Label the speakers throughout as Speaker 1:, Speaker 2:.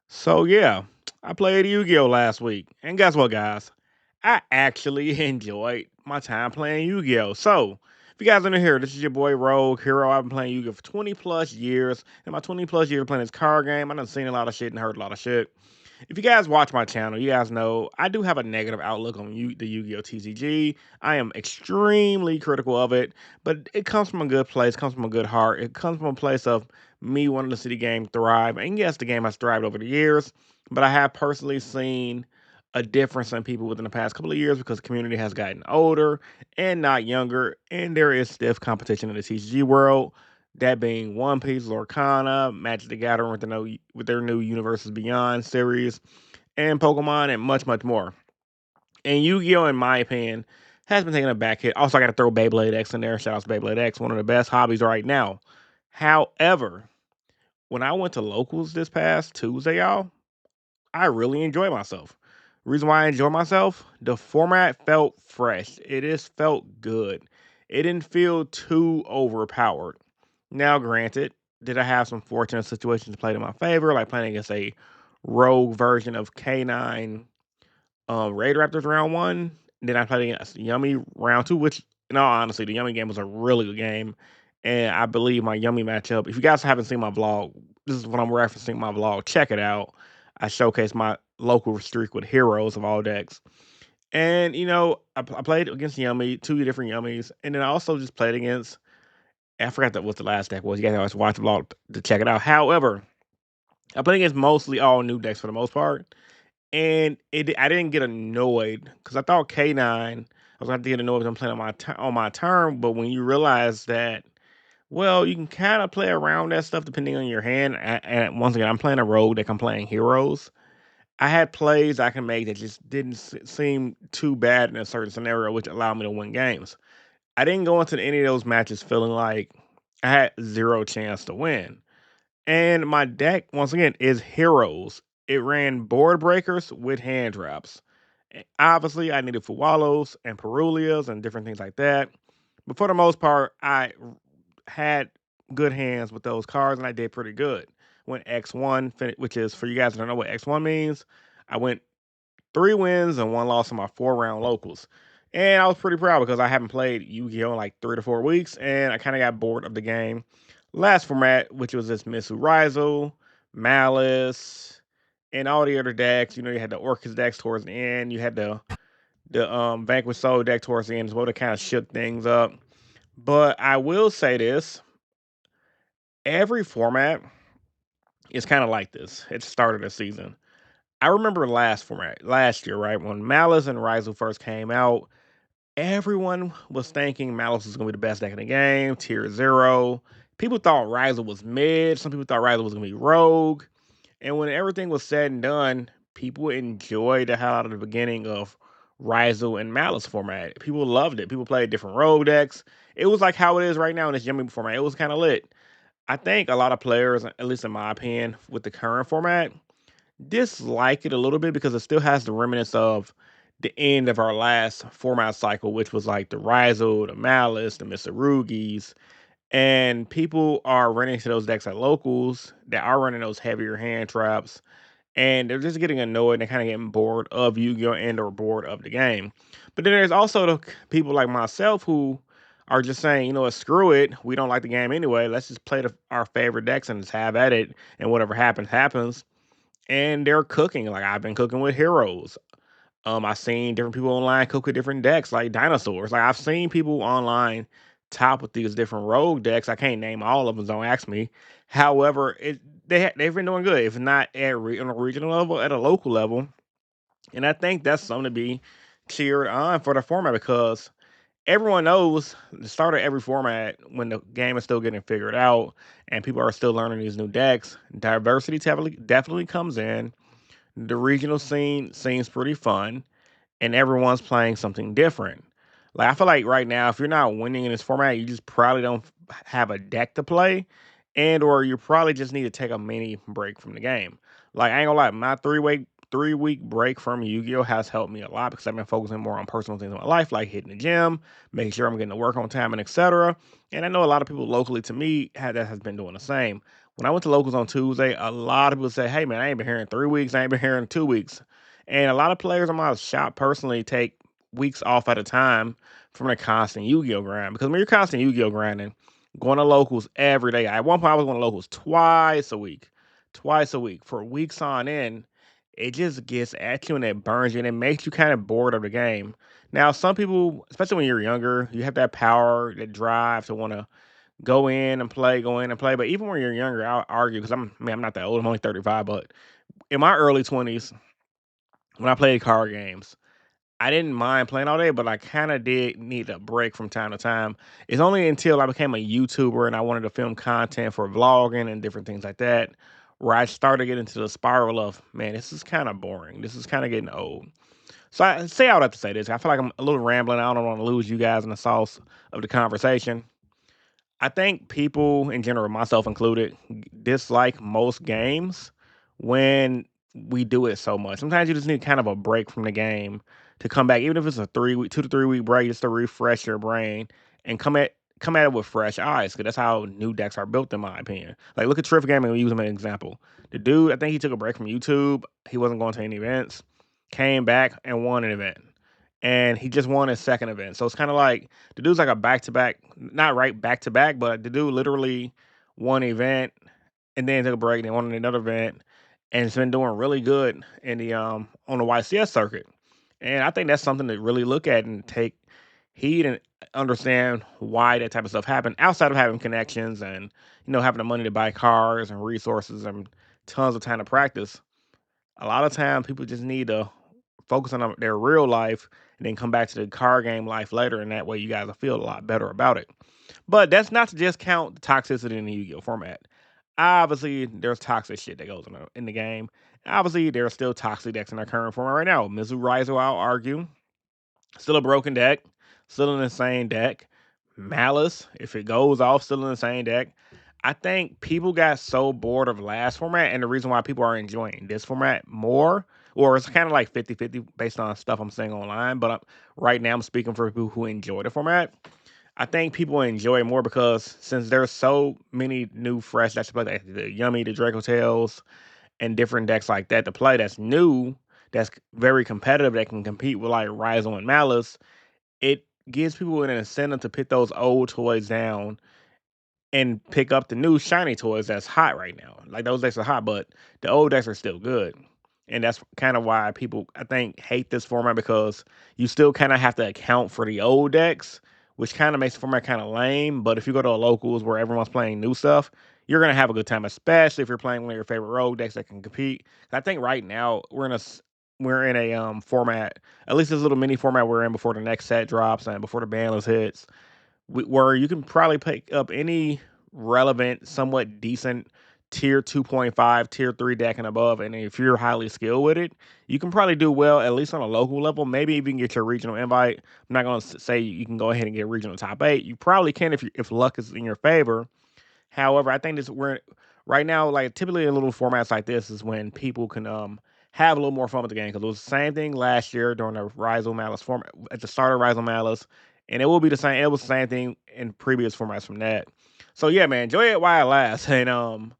Speaker 1: So yeah, I played Yu-Gi-Oh last week, and guess what, guys? I actually enjoyed my time playing Yu-Gi-Oh. So, if you guys are new here, this is your boy Rogue Hero. I've been playing Yu-Gi-Oh for 20 plus years. In my 20 plus years playing this card game, I've done seen a lot of shit and heard a lot of shit. If you guys watch my channel, you guys know I do have a negative outlook on the Yu-Gi-Oh TCG. I am extremely critical of it, but it comes from a good place, comes from a good heart. It comes from a place of me wanting to see the game thrive. And yes, the game has thrived over the years, but I have personally seen a difference in people within the past couple of years because the community has gotten older and not younger, and there is stiff competition in the TCG world. That being One Piece, Lorcana, Magic the Gathering with their new Universes Beyond series, and Pokemon, and much, much more. And Yu-Gi-Oh, in my opinion, has been taking a back hit. Also, I got to throw Beyblade X in there. Shout out to Beyblade X, one of the best hobbies right now. However, when I went to locals this past Tuesday, y'all, I really enjoyed myself. Reason why I enjoy myself, the format felt fresh. It just felt good. It didn't feel too overpowered. Now, granted, did I have some fortunate situations played in my favor, like playing against a rogue version of K9 Raid Raptors round one. Then I played against Yummy round two, which, in all honesty, the Yummy game was a really good game. And I believe my Yummy matchup, if you guys haven't seen my vlog, this is what I'm referencing my vlog. Check it out. I showcase my local streak with heroes of all decks. And, I played against Yummy, two different Yummies. And then I also just played against, I forgot what the last deck was. You guys always watch the vlog to check it out. However, I played against mostly all new decks for the most part. And I didn't get annoyed because I thought K9, I was going to get annoyed because I'm playing on my turn. But when you realize that, well, you can kind of play around that stuff depending on your hand. And once again, I'm playing a rogue deck, I'm playing heroes. I had plays I can make that just didn't seem too bad in a certain scenario, which allowed me to win games. I didn't go into any of those matches feeling like I had zero chance to win. And my deck, once again, is heroes. It ran board breakers with hand traps. Obviously, I needed Fuwalos and Perulias and different things like that. But for the most part, had good hands with those cards and I did pretty good. Went X1, which is for you guys that don't know what X1 means. I went 3 wins and 1 loss in my 4 round locals. And I was pretty proud because I haven't played Yu-Gi-Oh in like 3 to 4 weeks, and I kind of got bored of the game. Last format, which was this Mitsu Raizo, Malice, and all the other decks. You had the Orcus decks towards the end. You had the Vanquish Soul deck towards the end as well to kind of shook things up. But I will say this: every format is kind of like this. It started the season. I remember last year, right when Malice and Raizo first came out. Everyone was thinking Malice was gonna be the best deck in the game, tier zero. People thought Ryza was mid. Some people thought Ryza was gonna be rogue. And when everything was said and done, people enjoyed the hell out of the beginning of Ryzo and Malice format. People loved it. People played different rogue decks. It was like how it is right now in this Yummy format. It was kind of lit. I think a lot of players, at least in my opinion, with the current format, dislike it a little bit because it still has the remnants of the end of our last format cycle, which was like the Ryzo, the Malice, the Mr. Rugis. And people are running to those decks at locals that are running those heavier hand traps. And they're just getting annoyed and kind of getting bored of Yu-Gi-Oh! And or bored of the game. But then there's also the people like myself who are just saying, screw it. We don't like the game anyway. Let's just play our favorite decks and just have at it. And whatever happens, happens and they're cooking. Like I've been cooking with heroes. I've seen different people online cook with different decks, like dinosaurs. Like I've seen people online top with these different rogue decks. I can't name all of them. Don't ask me. However, they've been doing good. If not on a regional level, at a local level, and I think that's something to be cheered on for the format because everyone knows the start of every format when the game is still getting figured out and people are still learning these new decks. Diversity definitely comes in. The regional scene seems pretty fun, and everyone's playing something different. Like I feel like right now, if you're not winning in this format, you just probably don't have a deck to play, and or you probably just need to take a mini break from the game. Like I ain't gonna lie, my 3-week break from Yu-Gi-Oh has helped me a lot because I've been focusing more on personal things in my life, like hitting the gym, making sure I'm getting to work on time, and etc. And I know a lot of people locally to me that has been doing the same. When I went to locals on Tuesday, a lot of people say, "Hey man, I ain't been here in 3 weeks. I ain't been here in 2 weeks." And a lot of players in my shop personally take weeks off at a time from the constant Yu-Gi-Oh grind. Because when you're constant Yu-Gi-Oh grinding, going to locals every day. At one point, I was going to locals twice a week for weeks on end. It just gets at you and it burns you and it makes you kind of bored of the game. Now, some people, especially when you're younger, you have that power, that drive to want to go in and play. But even when you're younger, I'll argue because I'm not that old. I'm only 35. But in my early 20s, when I played card games, I didn't mind playing all day, but I kind of did need a break from time to time. It's only until I became a YouTuber and I wanted to film content for vlogging and different things like that, where I started getting into the spiral of, man, this is kind of boring. This is kind of getting old. So I would have to say this. I feel like I'm a little rambling. I don't want to lose you guys in the sauce of the conversation. I think people in general, myself included, dislike most games when we do it so much. Sometimes you just need kind of a break from the game to come back, even if it's a 3 week, 2 to 3 week break, just to refresh your brain and come at it with fresh eyes. Because that's how new decks are built, in my opinion. Like look at Triff Gaming. We use him as an example. The dude, I think he took a break from YouTube. He wasn't going to any events. Came back and won an event, and he just won his second event. So it's kind of like the dude's like a back to back, not right back to back, but the dude literally won an event and then took a break and then won another event, and it's been doing really good in the on the YCS circuit. And I think that's something to really look at and take heed and understand why that type of stuff happened outside of having connections and having the money to buy cars and resources and tons of time to practice. A lot of times people just need to focus on their real life and then come back to the card game life later, and that way you guys will feel a lot better about it. But that's not to just count the toxicity in the Yu-Gi-Oh format. Obviously, there's toxic shit that goes in the game. Obviously, there's still toxic decks in our current format right now. Mizu Raizo, I'll argue, still a broken deck, still an insane deck. Malice, if it goes off, still an insane deck. I think people got so bored of last format, and the reason why people are enjoying this format more, or it's kind of like 50-50 based on stuff I'm saying online, but right now I'm speaking for people who enjoy the format. I think people enjoy it more because since there's so many new fresh decks to play, like the Yummy, the Draco Tales, and different decks like that to play that's new, that's very competitive, that can compete with like Raizo and Malice, it gives people an incentive to put those old toys down and pick up the new shiny toys that's hot right now. Like those decks are hot, but the old decks are still good. And that's kind of why people, I think, hate this format because you still kind of have to account for the old decks, which kind of makes the format kind of lame. But if you go to a locals where everyone's playing new stuff, you're gonna have a good time, especially if you're playing one of your favorite rogue decks that can compete. I think right now we're in a format, at least this little mini format we're in before the next set drops and before the ban list hits, where you can probably pick up any relevant, somewhat decent tier 2.5, tier 3 deck and above. And if you're highly skilled with it, you can probably do well, at least on a local level. Maybe even get your regional invite. I'm not going to say you can go ahead and get regional top 8. You probably can if luck is in your favor. However, I think this we're right now, like typically in little formats like this is when people can have a little more fun with the game because it was the same thing last year during the Rise of Malice format at the start of Rise of Malice, and it will be the same. It was the same thing in previous formats from that. So yeah, man, enjoy it while it lasts, and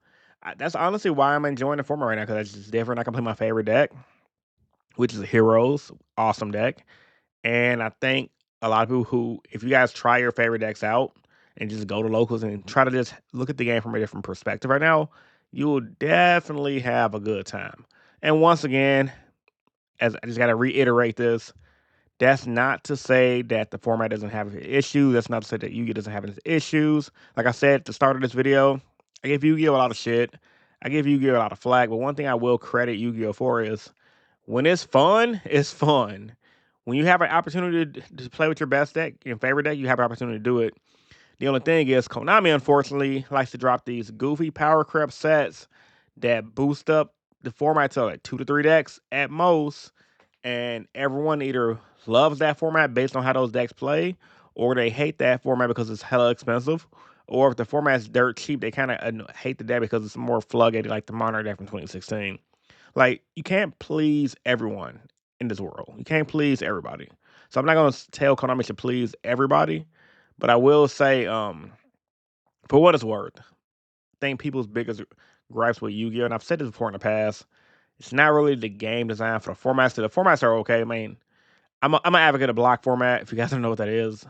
Speaker 1: that's honestly why I'm enjoying the format right now because it's just different. I can play my favorite deck, which is Heroes, awesome deck. And I think a lot of people who, if you guys try your favorite decks out and just go to locals and try to just look at the game from a different perspective right now, you will definitely have a good time. And once again, as I just got to reiterate this, that's not to say that the format doesn't have issues. That's not to say that Yu-Gi-Oh doesn't have any issues. Like I said at the start of this video, I give Yu-Gi-Oh a lot of shit. I give Yu-Gi-Oh a lot of flack. But one thing I will credit Yu-Gi-Oh for is when it's fun, it's fun. When you have an opportunity to play with your best deck, your favorite deck, you have an opportunity to do it. The only thing is, Konami unfortunately likes to drop these goofy power creep sets that boost up the format to like 2 to 3 decks at most, and everyone either loves that format based on how those decks play, or they hate that format because it's hella expensive, or if the format's dirt cheap, they kind of hate the deck because it's more floodgated like the Monarch deck from 2016. Like you can't please everyone in this world. You can't please everybody. So I'm not gonna tell Konami to please everybody, but I will say, for what it's worth, think people's biggest gripes with Yu-Gi-Oh, and I've said this before in the past, it's not really the game design for the formats. The formats are okay. I mean, I'm an advocate of block format. If you guys don't know what that is,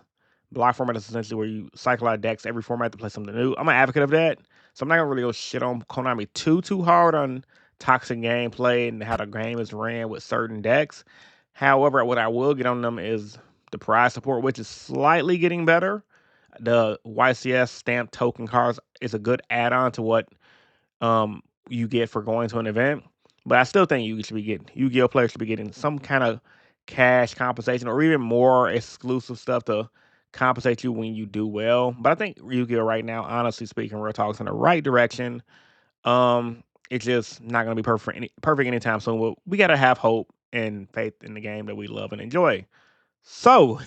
Speaker 1: block format is essentially where you cycle out decks every format to play something new. I'm an advocate of that, so I'm not gonna really go shit on Konami too hard on toxic gameplay and how the game is ran with certain decks. However, what I will get on them is the prize support, which is slightly getting better. The YCS stamp token cards is a good add-on to what you get for going to an event. But I still think you should be getting Yu-Gi-Oh players should be getting some kind of cash compensation or even more exclusive stuff to compensate you when you do well. But I think Yu-Gi-Oh right now, honestly speaking, real talk is in the right direction. It's just not gonna be perfect anytime soon. We gotta have hope and faith in the game that we love and enjoy. So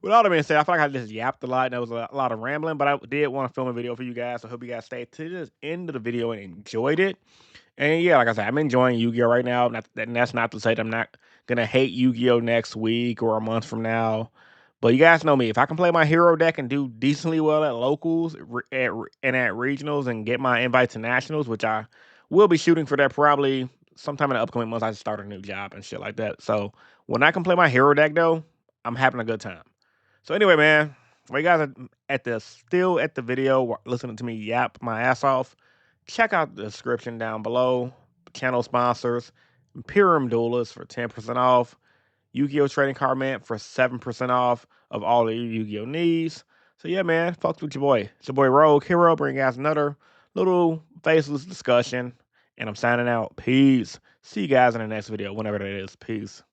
Speaker 1: with all that being said, I feel like I just yapped a lot and there was a lot of rambling, but I did want to film a video for you guys. So I hope you guys stayed to the end of the video and enjoyed it. And yeah, like I said, I'm enjoying Yu-Gi-Oh right now. And that's not to say that I'm not gonna hate Yu-Gi-Oh next week or a month from now. But you guys know me. If I can play my hero deck and do decently well at locals and at regionals and get my invite to nationals, which I will be shooting for that probably sometime in the upcoming months. I start a new job and shit like that. So when I can play my hero deck though, I'm having a good time. So anyway, man, while you guys are still at the video listening to me yap my ass off, check out the description down below. Channel sponsors, Imperium Duelist for 10% off, Yu-Gi-Oh! Trading Card Man for 7% off of all of your Yu-Gi-Oh! Needs. So yeah, man, fuck with your boy. It's your boy Rogue Hero, bringing you guys another little faceless discussion. And I'm signing out. Peace. See you guys in the next video, whenever that is. Peace.